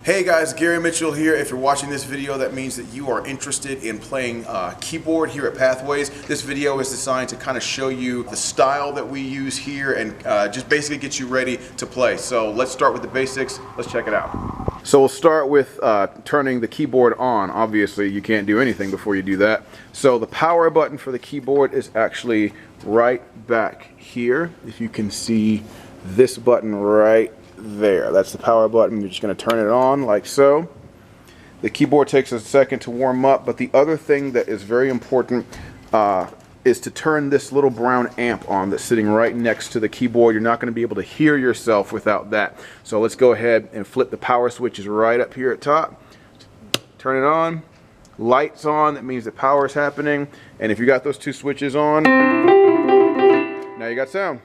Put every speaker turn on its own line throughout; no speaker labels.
Hey guys, Gary Mitchell here. If you're watching this video, that means that you are interested in playing keyboard here at Pathways. This video is designed to kind of show you the style that we use here and just basically get you ready to play. So let's start with the basics. Let's check it out. So we'll start with turning the keyboard on. Obviously, you can't do anything before you do that. So the power button for the keyboard is actually right back here. If you can see this button right there, that's the power button. You're just going to turn it on like so. The keyboard takes a second to warm up, but the other thing that is very important is to turn this little brown amp on that's sitting right next to the keyboard. You're not going to be able to hear yourself without that. So let's go ahead and flip the power switches right up here at top. Turn it on. Lights on, that means the power is happening. And if you got those two switches on, now you got sound.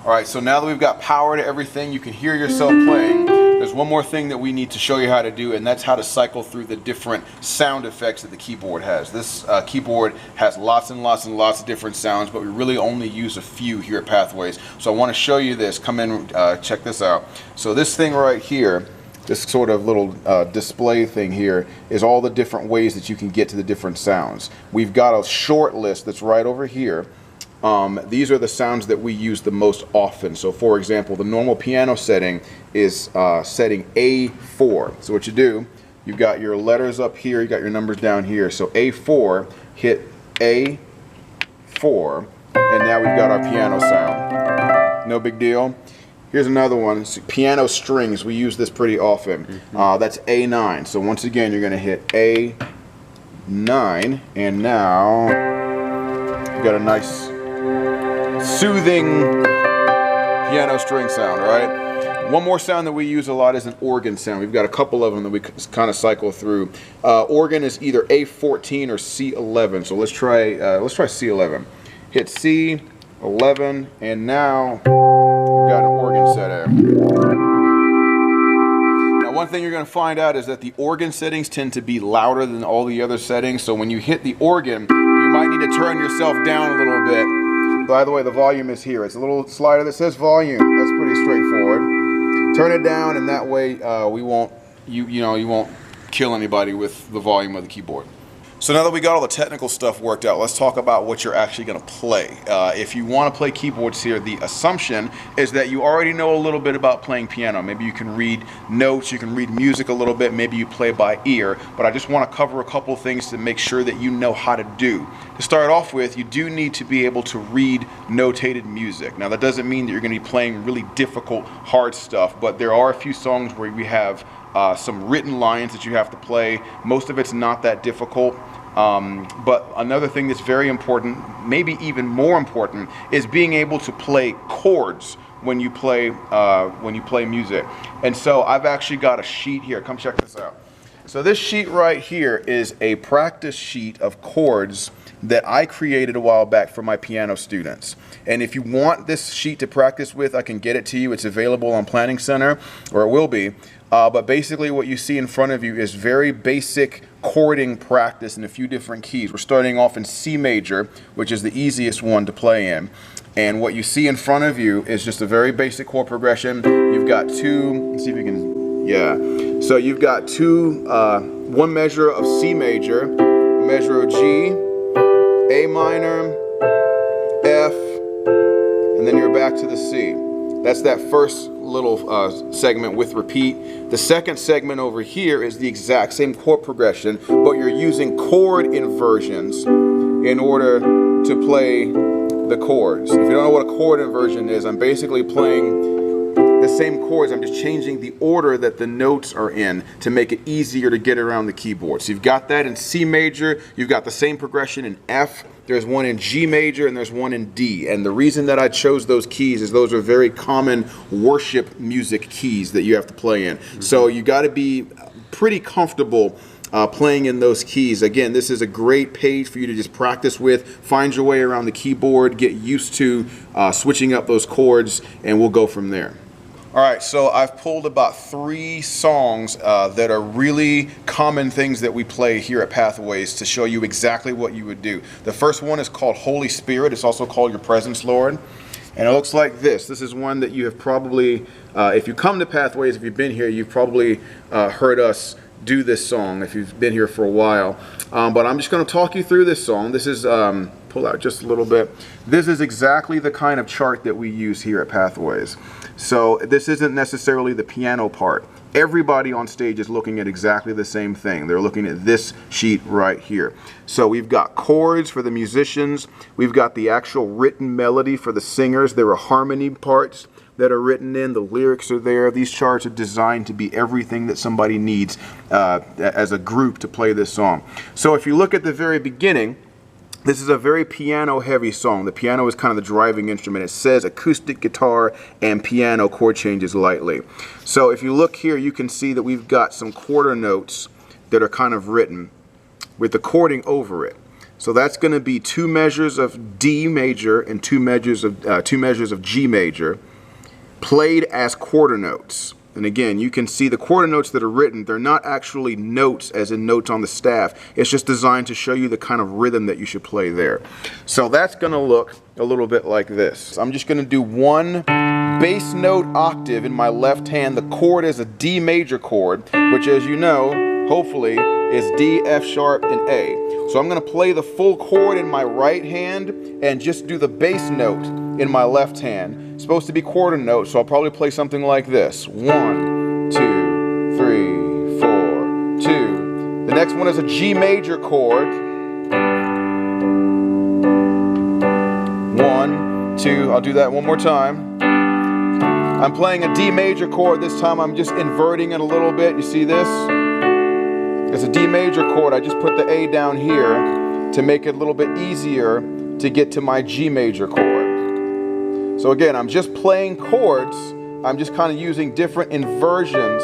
Alright, so now that we've got power to everything, you can hear yourself playing. There's one more thing that we need to show you how to do, and that's how to cycle through the different sound effects that the keyboard has. This keyboard has lots and lots and lots of different sounds, but we really only use a few here at Pathways. So I want to show you this. Come in, check this out. So this thing right here, this sort of little display thing here, is all the different ways that you can get to the different sounds. We've got a short list that's right over here. These are the sounds that we use the most often. So for example, the normal piano setting is setting A4. So what you do, you've got your letters up here, you got your numbers down here. So A4, hit A4, and now we've got our piano sound. No big deal. Here's another one, it's piano strings. We use this pretty often. That's A9. So once again, you're going to hit A9, and now you've got a nice soothing piano string sound, right? One more sound that we use a lot is an organ sound. We've got a couple of them that we kind of cycle through. Organ is either A14 or C11. So let's try C11. Hit C11, and now we've got an organ set in. Now, one thing you're going to find out is that the organ settings tend to be louder than all the other settings. So when you hit the organ, you might need to turn yourself down a little bit. By the way, the volume is here. It's a little slider that says volume. That's pretty straightforward. Turn it down, and that way you won't kill anybody with the volume of the keyboard. So now that we got all the technical stuff worked out, let's talk about what you're actually going to play. If you want to play keyboards here, the assumption is that you already know a little bit about playing piano. Maybe you can read notes, you can read music a little bit, maybe you play by ear, but I just want to cover a couple things to make sure that you know how to do. To start off with, you do need to be able to read notated music. Now that doesn't mean that you're going to be playing really difficult, hard stuff, but there are a few songs where we have some written lines that you have to play. Most of it's not that difficult. But another thing that's very important, maybe even more important, is being able to play chords when you play music. And so I've actually got a sheet here. Come check this out. So this sheet right here is a practice sheet of chords that I created a while back for my piano students. And if you want this sheet to practice with, I can get it to you. It's available on Planning Center, or it will be. But basically what you see in front of you is very basic chording practice in a few different keys. We're starting off in C major, which is the easiest one to play in. And what you see in front of you is just a very basic chord progression. You've got two, let's see if you can, yeah. So you've got one measure of C major, a measure of G, A minor, F, and then you're back to the C. That's that first little segment with repeat. The second segment over here is the exact same chord progression, but you're using chord inversions in order to play the chords. If you don't know what a chord inversion is, I'm basically playing the same chords. I'm just changing the order that the notes are in to make it easier to get around the keyboard. So you've got that in C major, you've got the same progression in F, there's one in G major, and there's one in D. And the reason that I chose those keys is those are very common worship music keys that you have to play in. So you got to be pretty comfortable playing in those keys. Again, this is a great page for you to just practice with, find your way around the keyboard, get used to switching up those chords, and we'll go from there. Alright, so I've pulled about 3 songs that are really common things that we play here at Pathways to show you exactly what you would do. The first one is called Holy Spirit. It's also called Your Presence, Lord. And it looks like this. This is one that you have probably, if you come to Pathways, if you've been here, you've probably heard us do this song if you've been here for a while. But I'm just going to talk you through this song. This is, pull out just a little bit. This is exactly the kind of chart that we use here at Pathways. So this isn't necessarily the piano part. Everybody on stage is looking at exactly the same thing. They're looking at this sheet right here. So we've got chords for the musicians. We've got the actual written melody for the singers. There are harmony parts that are written in. The lyrics are there. These charts are designed to be everything that somebody needs as a group to play this song. So if you look at the very beginning, this is a very piano-heavy song. The piano is kind of the driving instrument. It says acoustic guitar and piano chord changes lightly. So if you look here, you can see that we've got some quarter notes that are kind of written with the chording over it. So that's going to be 2 measures of D major and 2 measures of G major played as quarter notes. And again, you can see the quarter notes that are written, they're not actually notes as in notes on the staff. It's just designed to show you the kind of rhythm that you should play there. So that's going to look a little bit like this. I'm just going to do 1 bass note octave in my left hand. The chord is a D major chord, which, as you know, hopefully is D, F sharp, and A. So I'm going to play the full chord in my right hand and just do the bass note in my left hand. It's supposed to be quarter notes, so I'll probably play something like this. 1, 2, 3, 4, 2. The next one is a G major chord. 1, 2. I'll do that one more time. I'm playing a D major chord. This time I'm just inverting it a little bit. You see this? It's a D major chord. I just put the A down here to make it a little bit easier to get to my G major chord. So again, I'm just playing chords. I'm just kind of using different inversions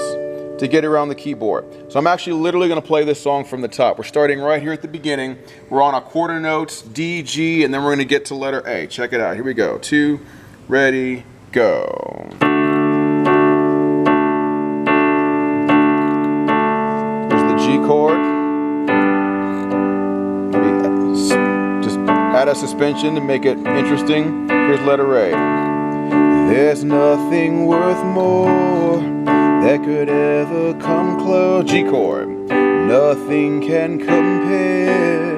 to get around the keyboard. So I'm actually literally going to play this song from the top. We're starting right here at the beginning. We're on our quarter notes, D, G, and then we're going to get to letter A. Check it out. Here we go. 2, ready, go. G chord. Maybe just add a suspension to make it interesting. Here's letter A. There's nothing worth more that could ever come close. G chord. Nothing can compare.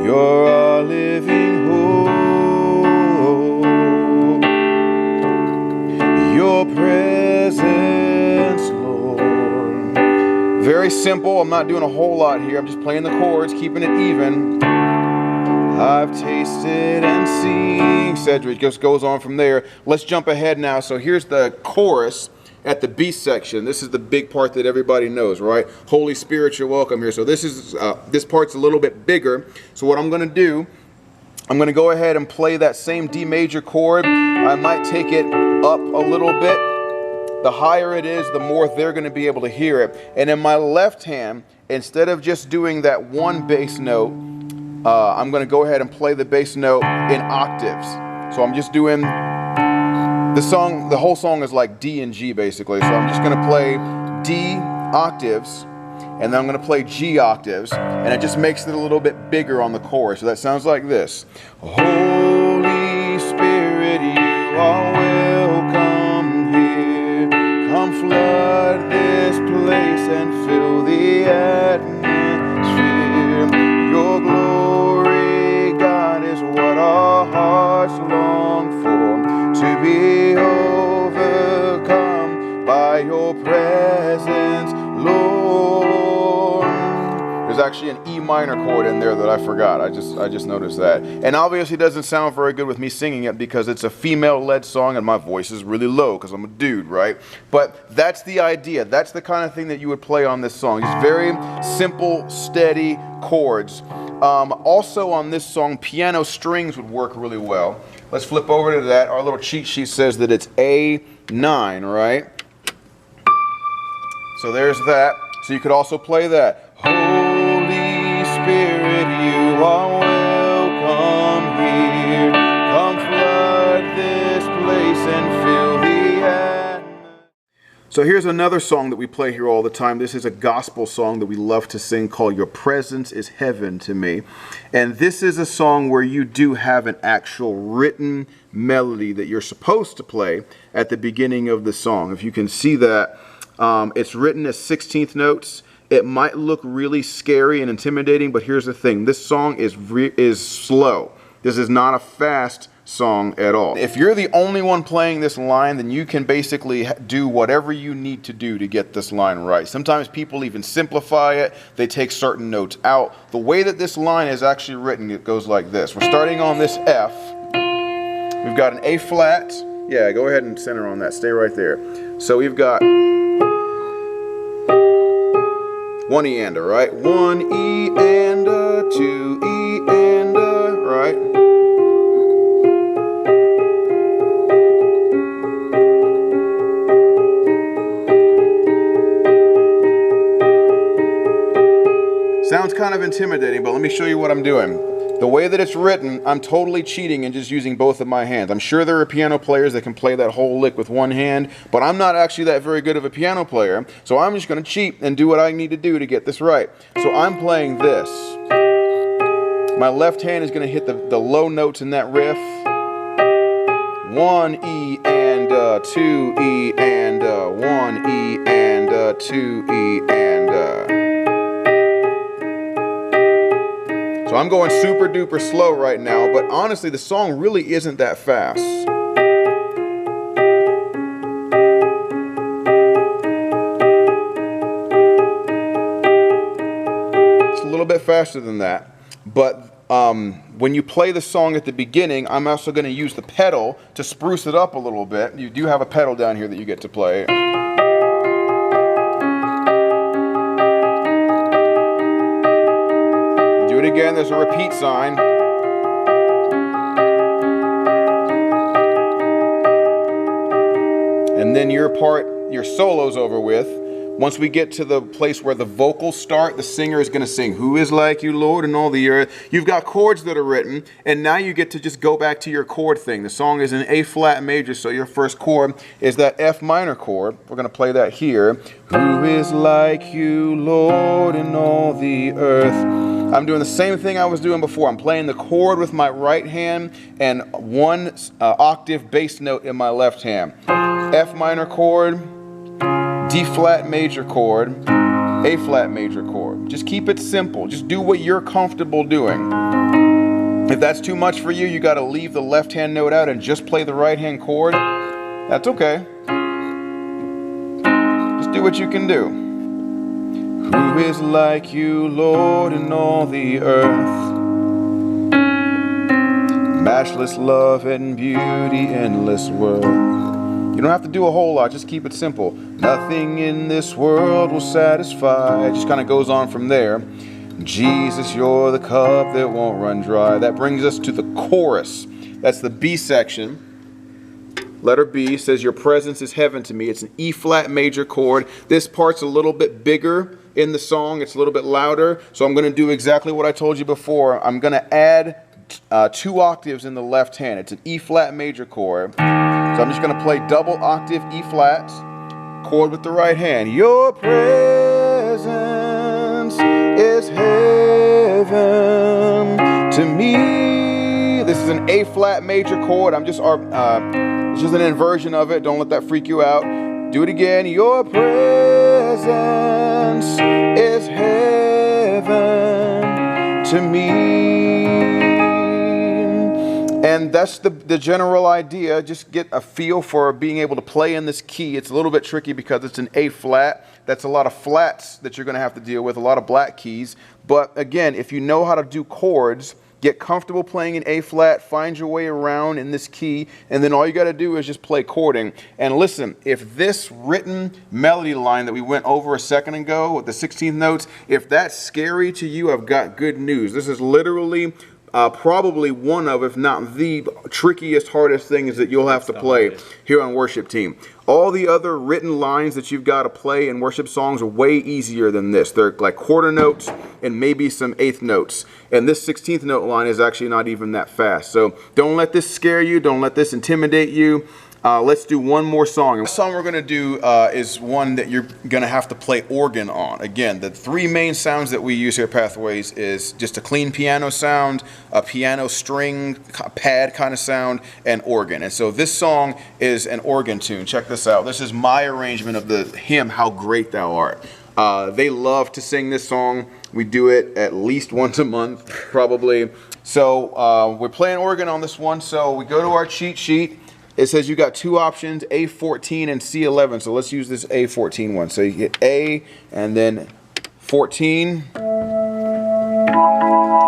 You're our living hope. Your presence, Lord. Very simple. I'm not doing a whole lot here. I'm just playing the chords, keeping it even. I've tasted and seen. Cedric just goes on from there. Let's jump ahead now. So here's the chorus at the B section. This is the big part that everybody knows, right? Holy Spirit, you're welcome here. So this part's a little bit bigger. So what I'm going to do, I'm going to go ahead and play that same D major chord. I might take it up a little bit. The higher it is, the more they're going to be able to hear it. And in my left hand, instead of just doing that 1 bass note, I'm going to go ahead and play the bass note in octaves. So I'm just doing the whole song is like D and G basically. So I'm just going to play D octaves, and then I'm going to play G octaves, and it just makes it a little bit bigger on the chorus. So that sounds like this. Holy Spirit, you are welcome here. Come flood this place and fill the atmosphere. Your glory, God, is what our hearts long for, to be overcome by your presence, Lord. There's actually an E minor chord in there that I forgot. I just noticed that. And obviously it doesn't sound very good with me singing it because it's a female-led song and my voice is really low because I'm a dude, right? But that's the idea. That's the kind of thing that you would play on this song. Just very simple, steady chords. Also on this song, piano strings would work really well. Let's flip over to that. Our little cheat sheet says that it's A9, right? So there's that. So you could also play that. Holy Spirit, you are welcome here. Come flood this place and fill the atmosphere. So here's another song that we play here all the time. This is a gospel song that we love to sing called Your Presence is Heaven to Me. And this is a song where you do have an actual written melody that you're supposed to play at the beginning of the song. If you can see that, it's written as 16th notes. It might look really scary and intimidating, but here's the thing. This song is slow. This is not a fast song at all. If you're the only one playing this line, then you can basically do whatever you need to do to get this line right. Sometimes people even simplify it. They take certain notes out. The way that this line is actually written, it goes like this. We're starting on this F. We've got an A flat. Yeah, go ahead and center on that. Stay right there. So we've got one E and a, right? One E and a, two E and a, right? Sounds kind of intimidating, but let me show you what I'm doing. The way that it's written, I'm totally cheating and just using both of my hands. I'm sure there are piano players that can play that whole lick with one hand, but I'm not actually that very good of a piano player, so I'm just going to cheat and do what I need to do to get this right. So I'm playing this. My left hand is going to hit the low notes in that riff. One E and a, two E and a, one E and a, two E and a. So I'm going super duper slow right now, but honestly the song really isn't that fast. It's a little bit faster than that, but when you play the song at the beginning, I'm also going to use the pedal to spruce it up a little bit. You do have a pedal down here that you get to play. Do it again, there's a repeat sign. And then your solo's over with. Once we get to the place where the vocals start, the singer is going to sing, "Who is like you, Lord, in all the earth." You've got chords that are written, and now you get to just go back to your chord thing. The song is in A flat major, so your first chord is that F minor chord. We're going to play that here. "Who is like you, Lord, in all the earth." I'm doing the same thing I was doing before. I'm playing the chord with my right hand and one octave bass note in my left hand. F minor chord, D flat major chord, A flat major chord. Just keep it simple. Just do what you're comfortable doing. If that's too much for you, you got to leave the left hand note out and just play the right hand chord. That's okay. Just do what you can do. Who is like you, Lord, in all the earth? Matchless love and beauty, endless world. You don't have to do a whole lot, just keep it simple. Nothing in this world will satisfy. It just kind of goes on from there. Jesus, you're the cup that won't run dry. That brings us to the chorus. That's the B section. Letter B says, "Your presence is heaven to me." It's an E flat major chord. This part's a little bit bigger in the song. It's a little bit louder. So I'm going to do exactly what I told you before. I'm going to add 2 octaves in the left hand. It's an E flat major chord. So I'm just going to play double octave E flat chord with the right hand. Your presence is heaven to me. This is an A flat major chord. It's just an inversion of it. Don't let that freak you out. Do it again. Your presence is heaven to me. And that's the general idea. Just get a feel for being able to play in this key. It's a little bit tricky because it's an A flat. That's a lot of flats that you're going to have to deal with, a lot of black keys. But again, if you know how to do chords, get comfortable playing in A flat, find your way around in this key, and then all you got to do is just play chording. And listen, if this written melody line that we went over a second ago with the 16th notes, if that's scary to you, I've got good news. This is literally probably one of, if not the trickiest, hardest things that you'll have to play here on Worship Team. All the other written lines that you've got to play in worship songs are way easier than this. They're like quarter notes and maybe some eighth notes. And this 16th note line is actually not even that fast. So don't let this scare you. Don't let this intimidate you. Let's do one more song. The song we're going to do is one that you're going to have to play organ on. Again, the three main sounds that we use here at Pathways is just a clean piano sound, a piano string pad kind of sound, and organ. And so this song is an organ tune. Check this out. This is my arrangement of the hymn, How Great Thou Art. They love to sing this song. We do it at least once a month, probably. So we're playing organ on this one. So we go to our cheat sheet. It says you got two options, A14 and C11. So let's use this A14 one. So you get A and then 14.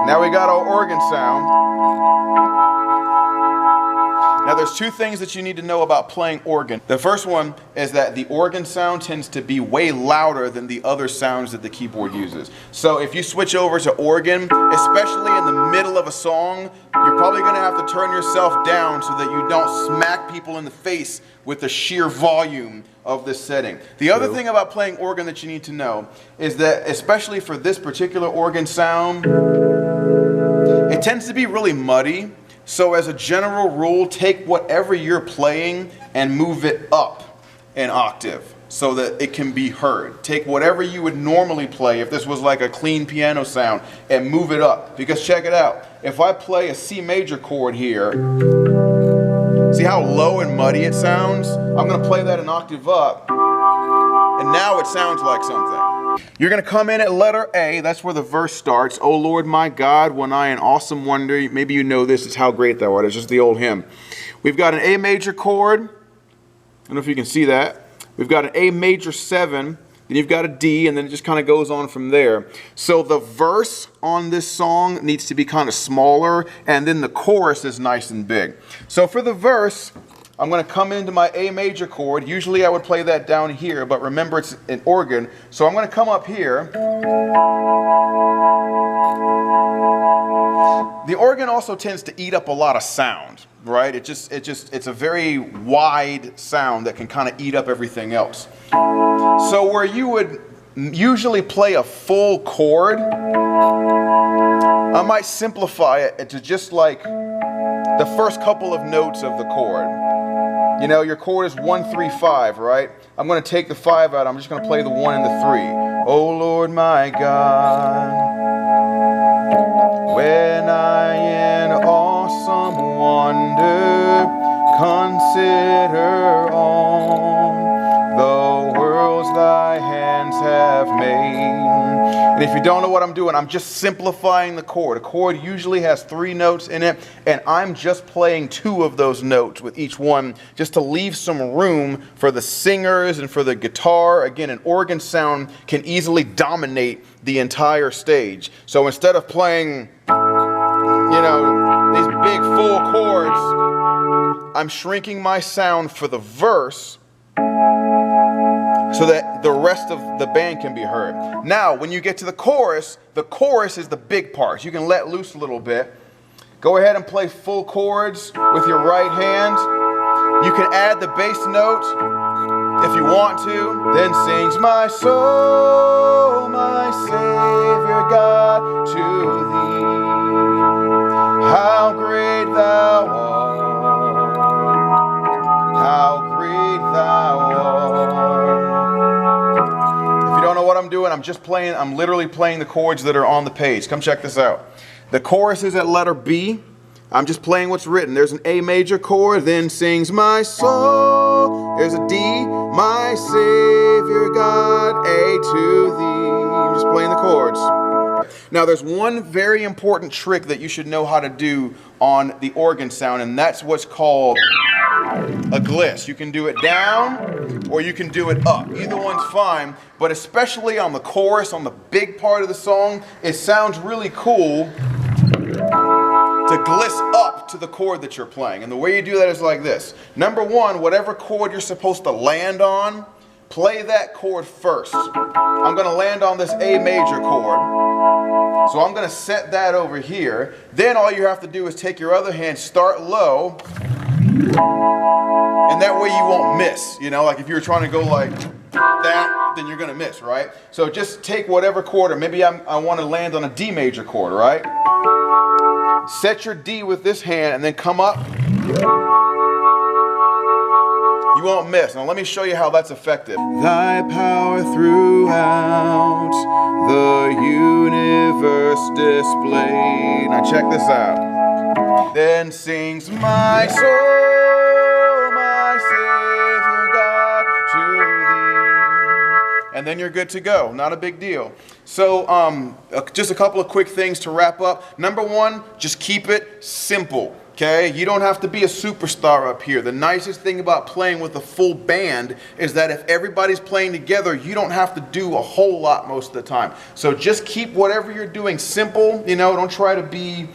Now we got our organ sound. Now there's two things that you need to know about playing organ. The first one is that the organ sound tends to be way louder than the other sounds that the keyboard uses. So if you switch over to organ, especially in the middle of a song, you're probably going to have to turn yourself down so that you don't smack people in the face with the sheer volume of this setting. The other thing about playing organ that you need to know is that, especially for this particular organ sound, it tends to be really muddy. So as a general rule, take whatever you're playing and move it up an octave so that it can be heard. Take whatever you would normally play, if this was like a clean piano sound, and move it up. Because check it out, if I play a C major chord here, see how low and muddy it sounds? I'm going to play that an octave up, and now it sounds like something. You're going to come in at letter A. That's where the verse starts. Oh Lord my God, when I in awesome wonder. Maybe you know this. It's How Great Thou Art. It's just the old hymn. We've got an A major chord. I don't know if you can see that. We've got an A major 7. Then you've got a D, and then it just kind of goes on from there. So the verse on this song needs to be kind of smaller, and then the chorus is nice and big. So for the verse, I'm going to come into my A major chord. Usually I would play that down here, but remember it's an organ. So I'm going to come up here. The organ also tends to eat up a lot of sound, right? It's a very wide sound that can kind of eat up everything else. So where you would usually play a full chord, I might simplify it to just like the first couple of notes of the chord. You know, your chord is 1, 3, 5, right? I'm going to take the 5 out. I'm just going to play the 1 and the 3. Oh Lord my God, when I in awesome wonder consider on the worlds thy hands have made. And if you don't know what I'm doing, I'm just simplifying the chord. A chord usually has 3 notes in it, and I'm just playing 2 of those notes with each one just to leave some room for the singers and for the guitar. Again, an organ sound can easily dominate the entire stage. So instead of playing, you know, these big full chords, I'm shrinking my sound for the verse so that the rest of the band can be heard. Now, when you get to the chorus is the big part. You can let loose a little bit. Go ahead and play full chords with your right hand. You can add the bass note if you want to. Then sings my soul, my Savior God, to thee. How great thou art, how great thou art. If you don't know what I'm doing, I'm literally playing the chords that are on the page. Come check this out. The chorus is at letter B. I'm just playing what's written. There's an A major chord, then sings my soul. There's a D, my Savior God, A to thee. I'm just playing the chords. Now there's one very important trick that you should know how to do on the organ sound, and that's what's called a gliss. You can do it down or you can do it up. Either one's fine, but especially on the chorus, on the big part of the song, it sounds really cool to gliss up to the chord that you're playing. And the way you do that is like this. Number one, whatever chord you're supposed to land on, play that chord first. I'm going to land on this A major chord. So I'm going to set that over here. Then all you have to do is take your other hand, start low, and that way you won't miss. You know, like if you're trying to go like that, then you're going to miss, right? So just take whatever chord, or maybe I want to land on a D major chord, right? Set your D with this hand and then come up You won't miss. Now let me show you how that's effective. Thy power throughout the universe displayed. Now check this out. Then sings my soul, my Savior God, to thee. And then you're good to go. Not a big deal. So just a couple of quick things to wrap up. Number one, just keep it simple. Okay, you don't have to be a superstar up here. The nicest thing about playing with a full band is that if everybody's playing together, you don't have to do a whole lot most of the time. So just keep whatever you're doing simple. You know, don't try to be,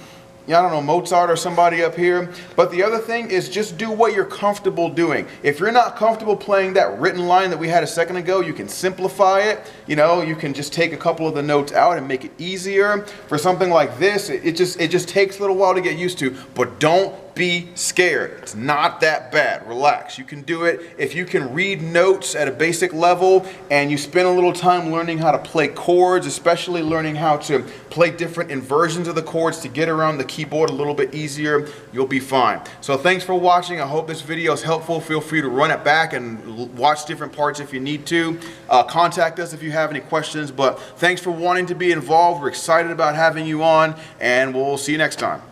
I don't know, Mozart or somebody up here. But the other thing is just do what you're comfortable doing. If you're not comfortable playing that written line that we had a second ago, you can simplify it. You know, you can just take a couple of the notes out and make it easier. For something like this, it just takes a little while to get used to, but don't be scared. It's not that bad. Relax. You can do it. If you can read notes at a basic level and you spend a little time learning how to play chords, especially learning how to play different inversions of the chords to get around the keyboard a little bit easier, you'll be fine. So thanks for watching. I hope this video is helpful. Feel free to run it back and watch different parts if you need to. Contact us if you have any questions, but thanks for wanting to be involved. We're excited about having you on, and we'll see you next time.